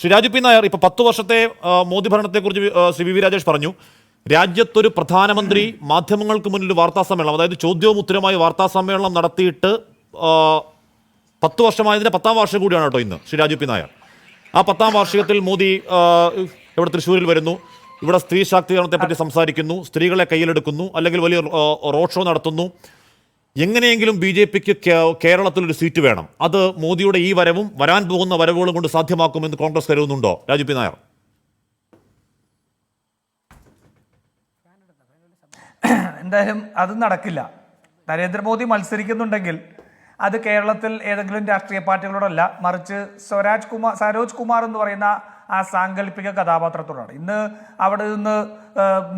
Shri Raju P Nair, ഇപ്പോൾ 10 വർഷത്തെ Modi ഭരണത്തെക്കുറിച്ച് Shri V Rajesh പറഞ്ഞു. രാജ്യത്തൊരു പ്രധാനമന്ത്രി മാധ്യമങ്ങൾക്ക് മുന്നിൽ വാർത്താ സമ്മേളനം, അതായത് ചോദ്യവും ഉത്തരവുമായി വാർത്താ സമ്മേളനം നടത്തിയിട്ട് 10 വർഷമായതിൻ്റെ 10ാം വാർഷികം കൂടിയാണ് കേട്ടോ ഇന്ന് ശ്രീ രാജു പി നായർ. ആ 10ാം വാർഷികത്തിൽ മോദി ഇവിടെ തൃശ്ശൂരിൽ വരുന്നു, ഇവിടെ സ്ത്രീ ശാക്തീകരണത്തെപ്പറ്റി സംസാരിക്കുന്നു, സ്ത്രീകളെ കയ്യിലെടുക്കുന്നു, അല്ലെങ്കിൽ വലിയ റോഡ് ഷോ നടത്തുന്നു. എങ്ങനെയെങ്കിലും BJPക്ക് കേരളത്തിലൊരു സീറ്റ് വേണം. അത് മോദിയുടെ ഈ വരവും വരാൻ പോകുന്ന വരവുകളും കൊണ്ട് സാധ്യമാക്കുമെന്ന് കോൺഗ്രസ് കരുതുന്നുണ്ടോ രാജു പി നായർ? എന്തായാലും അത് നടക്കില്ല. നരേന്ദ്രമോദി മത്സരിക്കുന്നുണ്ടെങ്കിൽ അത് കേരളത്തിൽ ഏതെങ്കിലും രാഷ്ട്രീയ പാർട്ടികളോടല്ല, മറിച്ച് സരോജ് കുമാർ എന്ന് പറയുന്ന ആ സാങ്കല്പിക കഥാപാത്രത്തോടാണ്. ഇന്ന് അവിടെ നിന്ന്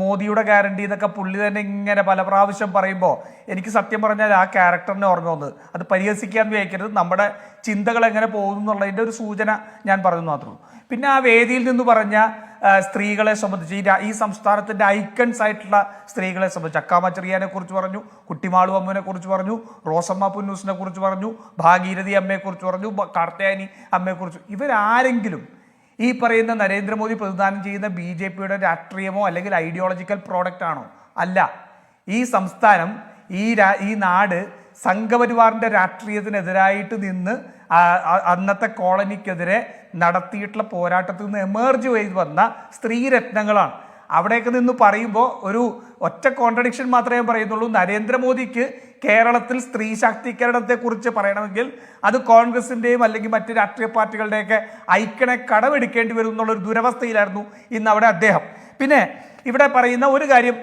മോദിയുടെ ഗ്യാരണ്ടി എന്നൊക്കെ പുള്ളി തന്നെ ഇങ്ങനെ പല പ്രാവശ്യം പറയുമ്പോൾ എനിക്ക് സത്യം പറഞ്ഞാൽ ആ ക്യാരക്ടറിനെ ഓർമ്മ വന്നത്. അത് പരിഹസിക്കാൻ വിചാരിക്കരുത്, നമ്മുടെ ചിന്തകൾ എങ്ങനെ പോകുന്നു എന്നുള്ളതിൻ്റെ ഒരു സൂചന ഞാൻ പറഞ്ഞു മാത്രമേ ഉള്ളൂ. പിന്നെ ആ വേദിയിൽ നിന്ന് പറഞ്ഞ സ്ത്രീകളെ സംബന്ധിച്ച് ഈ സംസ്ഥാനത്തിൻ്റെ ഐക്കൺസ് ആയിട്ടുള്ള സ്ത്രീകളെ സംബന്ധിച്ച് അക്കാമ ചെറിയാനെ കുറിച്ച് പറഞ്ഞു, കുട്ടിമാളു അമ്മുവിനെ കുറിച്ച് പറഞ്ഞു, റോസമ്മ പുന്നൂസിനെ കുറിച്ച് പറഞ്ഞു, ഭാഗീരഥി അമ്മയെക്കുറിച്ച് പറഞ്ഞു, കാർത്തയാനി അമ്മയെക്കുറിച്ച്. ഇവരാരെങ്കിലും ഈ പറയുന്ന നരേന്ദ്രമോദി പ്രതിദാനം ചെയ്യുന്ന BJPയുടെ രാഷ്ട്രീയമോ അല്ലെങ്കിൽ ഐഡിയോളജിക്കൽ പ്രോഡക്റ്റ് ആണോ? അല്ല. ഈ സംസ്ഥാനം, ഈ നാട് സംഘപരിവാറിൻ്റെ രാഷ്ട്രീയത്തിനെതിരായിട്ട് നിന്ന് അന്നത്തെ കോളനിക്കെതിരെ നടത്തിയിട്ടുള്ള പോരാട്ടത്തിൽ നിന്ന് എമേർജ് ചെയ്ത് വന്ന സ്ത്രീരത്നങ്ങളാണ്. അവിടെയൊക്കെ നിന്ന് പറയുമ്പോൾ ഒരു ഒറ്റ കോൺട്രഡിക്ഷൻ മാത്രമേ പറയുന്നുള്ളൂ. നരേന്ദ്രമോദിക്ക് കേരളത്തിൽ സ്ത്രീ ശാക്തീകരണത്തെക്കുറിച്ച് പറയണമെങ്കിൽ അത് കോൺഗ്രസിൻ്റെയും അല്ലെങ്കിൽ മറ്റ് രാഷ്ട്രീയ പാർട്ടികളുടെയൊക്കെ ഐക്കണെ കടമെടുക്കേണ്ടി വരും എന്നുള്ളൊരു ദുരവസ്ഥയിലായിരുന്നു ഇന്ന് അവിടെ അദ്ദേഹം. പിന്നെ ഇവിടെ പറയുന്ന ഒരു കാര്യം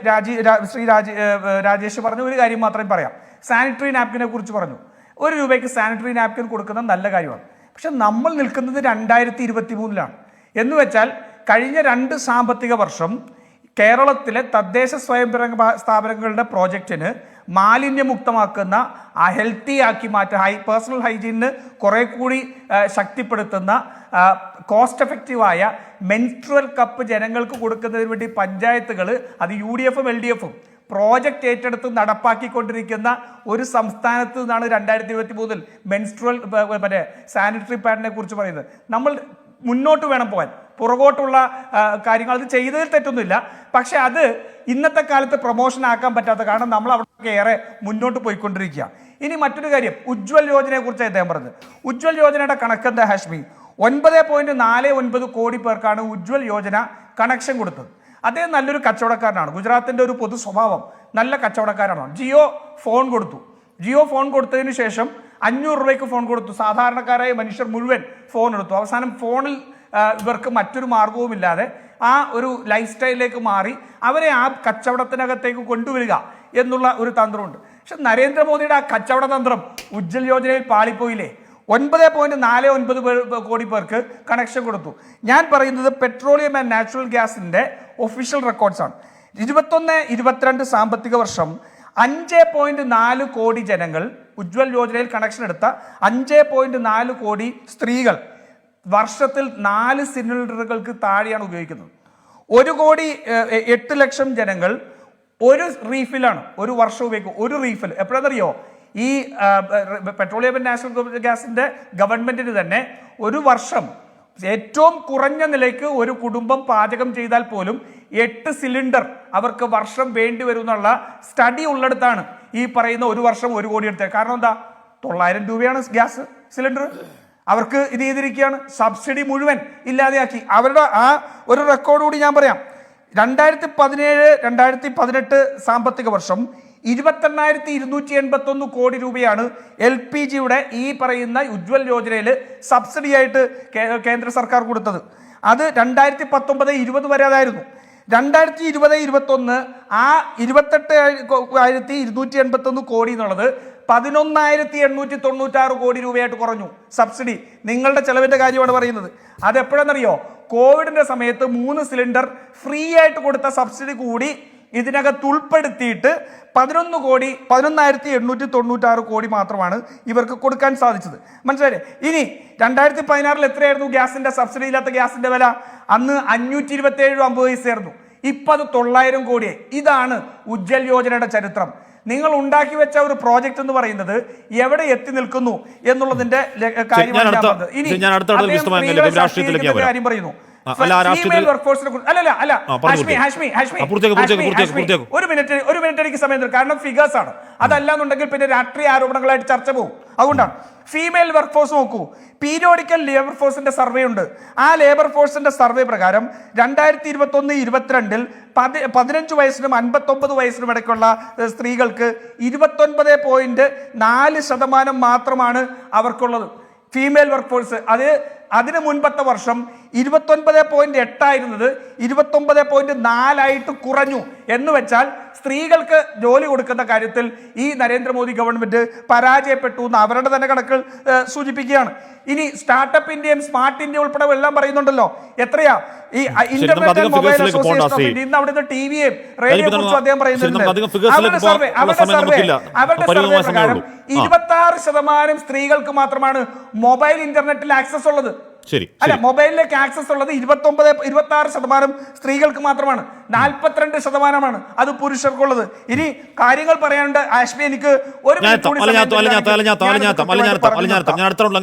രാജേഷ് പറഞ്ഞ ഒരു കാര്യം മാത്രമേ പറയാം. സാനിറ്ററി നാപ്കിനെ കുറിച്ച് പറഞ്ഞു. 1 രൂപയ്ക്ക് സാനിറ്ററി നാപ്കിൻ കൊടുക്കുന്നത് നല്ല കാര്യമാണ്. പക്ഷെ നമ്മൾ നിൽക്കുന്നത് 2023-ലാണ്. എന്ന് വെച്ചാൽ കഴിഞ്ഞ 2 സാമ്പത്തിക വർഷം കേരളത്തിലെ തദ്ദേശ സ്വയംഭരണ സ്ഥാപനങ്ങളുടെ പ്രോജക്റ്റിന് മാലിന്യമുക്തമാക്കുന്ന ഹെൽത്തി ആക്കി പേഴ്സണൽ ഹൈജീനിന് കുറെ കൂടി ശക്തിപ്പെടുത്തുന്ന കോസ്റ്റ് എഫക്റ്റീവായ മെൻസ്ട്രുവൽ കപ്പ് ജനങ്ങൾക്ക് കൊടുക്കുന്നതിന് വേണ്ടി പഞ്ചായത്തുകൾ, അത് UDFും LDFും പ്രോജക്റ്റ് ഏറ്റെടുത്ത് നടപ്പാക്കിക്കൊണ്ടിരിക്കുന്ന ഒരു സംസ്ഥാനത്ത് നിന്നാണ് 2023 മെൻസ്ട്രുവൽ സാനിറ്ററി പാഡിനെ കുറിച്ച് പറയുന്നത്. നമ്മൾ മുന്നോട്ട് വേണം പോകാൻ, പുറകോട്ടുള്ള കാര്യങ്ങൾ അത് ചെയ്തതിൽ തെറ്റൊന്നുമില്ല. പക്ഷെ അത് ഇന്നത്തെ കാലത്ത് പ്രൊമോഷൻ ആക്കാൻ പറ്റാത്ത കാരണം നമ്മൾ അവിടെ ഏറെ മുന്നോട്ട് പോയിക്കൊണ്ടിരിക്കുക. ഇനി മറ്റൊരു കാര്യം, ഉജ്ജ്വൽ യോജനയെ കുറിച്ച് അദ്ദേഹം പറഞ്ഞത്. ഉജ്ജ്വൽ യോജനയുടെ കണക്കെന്താ ഹാഷ്മി? 9.49 കോടി പേർക്കാണ് ഉജ്ജ്വൽ യോജന കണക്ഷൻ കൊടുത്തത്. അദ്ദേഹം നല്ലൊരു കച്ചവടക്കാരനാണ്. ഗുജറാത്തിൻ്റെ ഒരു പൊതു സ്വഭാവം, നല്ല കച്ചവടക്കാരാണ്. ജിയോ ഫോൺ കൊടുത്തതിന് ശേഷം 500 രൂപയ്ക്ക് ഫോൺ കൊടുത്തു. സാധാരണക്കാരായ മനുഷ്യർ മുഴുവൻ ഫോൺ എടുത്തു. അവസാനം ഫോണിൽ ഇവർക്ക് മറ്റൊരു മാർഗവുമില്ലാതെ ആ ഒരു ലൈഫ് സ്റ്റൈലിലേക്ക് മാറി അവരെ ആ കച്ചവടത്തിനകത്തേക്ക് കൊണ്ടുവരിക എന്നുള്ള ഒരു തന്ത്രമുണ്ട്. പക്ഷെ നരേന്ദ്രമോദിയുടെ ആ കച്ചവട തന്ത്രം ഉജ്ജ്വൽ യോജനയിൽ പാളിപ്പോയില്ലേ? 9.49 കോടി പേർക്ക് കണക്ഷൻ കൊടുത്തു. ഞാൻ പറയുന്നത് പെട്രോളിയം ആൻഡ് നാച്ചുറൽ ഗ്യാസിൻ്റെ ഒഫീഷ്യൽ റെക്കോർഡ്സാണ്. 21-22 സാമ്പത്തിക വർഷം 5.4 കോടി ജനങ്ങൾ ഉജ്ജ്വൽ യോജനയിൽ കണക്ഷൻ എടുത്ത 5.4 കോടി സ്ത്രീകൾ വർഷത്തിൽ 4 സിലിണ്ടറുകൾക്ക് താഴെയാണ് ഉപയോഗിക്കുന്നത്. 1,08,00,000 ജനങ്ങൾ ഒരു റീഫിലാണ് ഒരു വർഷം ഉപയോഗിക്കും. ഒരു റീഫിൽ എപ്പോഴാണെന്നറിയോ? ഈ പെട്രോളിയം ആൻഡ് നാച്ചുറൽ ഗ്യാസിൻ്റെ ഗവൺമെൻറ്റിന് തന്നെ ഒരു വർഷം ഏറ്റവും കുറഞ്ഞ നിലയ്ക്ക് ഒരു കുടുംബം പാചകം ചെയ്താൽ പോലും 8 സിലിണ്ടർ അവർക്ക് വർഷം വേണ്ടി വരും എന്നുള്ള സ്റ്റഡി ഉള്ളിടത്താണ് ഈ പറയുന്ന ഒരു വർഷം 1 കോടി എടുത്തത്. കാരണം എന്താ? 900 രൂപയാണ് ഗ്യാസ് സിലിണ്ടർ. അവർക്ക് ഇത് ചെയ്തിരിക്കുകയാണ്, സബ്സിഡി മുഴുവൻ ഇല്ലാതെയാക്കി. അവരുടെ ആ ഒരു റെക്കോർഡ് കൂടി ഞാൻ പറയാം. 2017-2018 സാമ്പത്തിക വർഷം 28,281 കോടി രൂപയാണ് LPGയുടെ ഈ പറയുന്ന ഉജ്ജ്വൽ യോജനയിൽ സബ്സിഡി ആയിട്ട് കേന്ദ്ര സർക്കാർ കൊടുത്തത്. അത് 2019-20 വരെ അതായിരുന്നു. 2020-21 ആ 28,281 കോടി എന്നുള്ളത് 11,896 കോടി രൂപയായിട്ട് കുറഞ്ഞു. സബ്സിഡി നിങ്ങളുടെ ചെലവിൻ്റെ കാര്യമാണ് പറയുന്നത്. അതെപ്പോഴാണെന്നറിയോ? കോവിഡിൻ്റെ സമയത്ത് 3 സിലിണ്ടർ ഫ്രീ ആയിട്ട് കൊടുത്ത സബ്സിഡി കൂടി ഇതിനകത്ത് ഉൾപ്പെടുത്തിയിട്ട് 11,896 കോടി മാത്രമാണ് ഇവർക്ക് കൊടുക്കാൻ സാധിച്ചത്. മനസ്സിലായില്ലേ? ഇനി 2016 എത്രയായിരുന്നു ഗ്യാസിന്റെ സബ്സിഡി ഇല്ലാത്ത ഗ്യാസിന്റെ വില? അന്ന് 527 രൂപ 50 പൈസയായിരുന്നു. ഇപ്പം അത് 900 കോടിയായി. ഇതാണ് ഉജ്ജ്വൽ യോജനയുടെ ചരിത്രം. നിങ്ങൾ ഉണ്ടാക്കി വെച്ച ഒരു പ്രോജക്റ്റ് എന്ന് പറയുന്നത് എവിടെ എത്തി നിൽക്കുന്നു എന്നുള്ളതിന്റെ ഞാൻ അടുത്ത രാഷ്ട്രീയത്തിലേക്ക് കാര്യം പറയുന്നു. ഒരു മിനിറ്റ് എനിക്ക് സമയം തരും. കാരണം ഫിഗേഴ്സ് ആണ്. അതല്ലാന്നുണ്ടെങ്കിൽ പിന്നെ രാഷ്ട്രീയ ആരോപണങ്ങളായിട്ട് ചർച്ച പോകും. അതുകൊണ്ടാണ് ഫീമെയിൽ വർക്ക് ഫോഴ്സ് നോക്കൂ. പീരിയോഡിക്കൽ ലേബർ ഫോഴ്സിന്റെ സർവേ ഉണ്ട്. ആ ലേബർ ഫോഴ്സിന്റെ സർവേ പ്രകാരം 2021-22 15 വയസ്സിനും 59 വയസ്സിനും ഇടയ്ക്കുള്ള സ്ത്രീകൾക്ക് 29.4% മാത്രമാണ് അവർക്കുള്ളത് ഫീമെയിൽ വർക്ക് ഫോഴ്സ്. അതിന് മുൻപത്തെ വർഷം 29.8 ആയിരുന്നത് 29.4 കുറഞ്ഞു. എന്ന് വെച്ചാൽ സ്ത്രീകൾക്ക് ജോലി കൊടുക്കുന്ന കാര്യത്തിൽ ഈ നരേന്ദ്രമോദി ഗവൺമെന്റ് പരാജയപ്പെട്ടു എന്ന് അവരുടെ തന്നെ കണക്കുകൾ സൂചിപ്പിക്കുകയാണ്. ഇനി സ്റ്റാർട്ടപ്പ് ഇന്ത്യയും സ്മാർട്ട് ഇന്ത്യ ഉൾപ്പെടെ എല്ലാം പറയുന്നുണ്ടല്ലോ. എത്രയാ ഈ internet mobile association of India ഇന്ന് അവിടുത്തെ ടിവിയും റേഡിയോ കുറിച്ചും അദ്ദേഹം പറയുന്നുണ്ട്. അവരുടെ സർവേ പ്രകാരം 26% സ്ത്രീകൾക്ക് മാത്രമാണ് മൊബൈൽ ഇന്റർനെറ്റിൽ ആക്സസ് ഉള്ളത്. അല്ല, മൊബൈലിലേക്ക് ആക്സസ് ഉള്ളത് 26% സ്ത്രീകൾക്ക് മാത്രമാണ്. 42% അത് പുരുഷർക്കുള്ളത്. ഇനി കാര്യങ്ങൾ പറയാനുണ്ട് ആഷ്മി. എനിക്ക് ഒരു ഞാൻ അടുത്തുള്ള